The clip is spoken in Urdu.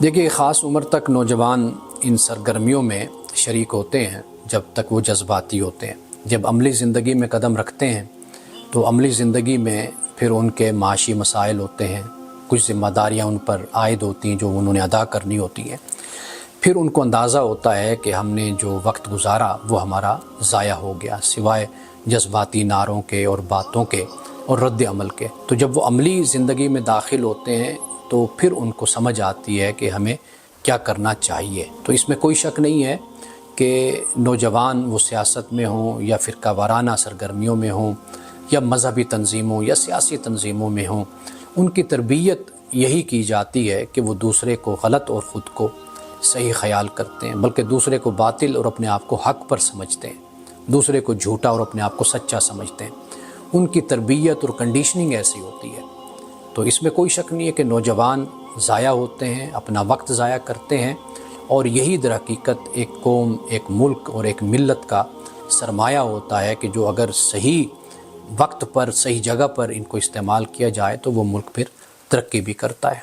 دیکھیے، خاص عمر تک نوجوان ان سرگرمیوں میں شریک ہوتے ہیں جب تک وہ جذباتی ہوتے ہیں۔ جب عملی زندگی میں قدم رکھتے ہیں تو عملی زندگی میں پھر ان کے معاشی مسائل ہوتے ہیں، کچھ ذمہ داریاں ان پر عائد ہوتی ہیں جو انہوں نے ادا کرنی ہوتی ہیں۔ پھر ان کو اندازہ ہوتا ہے کہ ہم نے جو وقت گزارا وہ ہمارا ضائع ہو گیا، سوائے جذباتی نعروں کے اور باتوں کے اور رد عمل کے۔ تو جب وہ عملی زندگی میں داخل ہوتے ہیں تو پھر ان کو سمجھ آتی ہے کہ ہمیں کیا کرنا چاہیے۔ تو اس میں کوئی شک نہیں ہے کہ نوجوان وہ سیاست میں ہوں یا فرقہ وارانہ سرگرمیوں میں ہوں یا مذہبی تنظیموں یا سیاسی تنظیموں میں ہوں، ان کی تربیت یہی کی جاتی ہے کہ وہ دوسرے کو غلط اور خود کو صحیح خیال کرتے ہیں، بلکہ دوسرے کو باطل اور اپنے آپ کو حق پر سمجھتے ہیں، دوسرے کو جھوٹا اور اپنے آپ کو سچا سمجھتے ہیں۔ ان کی تربیت اور کنڈیشننگ ایسی ہوتی ہے۔ تو اس میں کوئی شک نہیں ہے کہ نوجوان ضائع ہوتے ہیں، اپنا وقت ضائع کرتے ہیں، اور یہی در حقیقت ایک قوم، ایک ملک اور ایک ملت کا سرمایہ ہوتا ہے کہ جو اگر صحیح وقت پر، صحیح جگہ پر ان کو استعمال کیا جائے تو وہ ملک پھر ترقی بھی کرتا ہے۔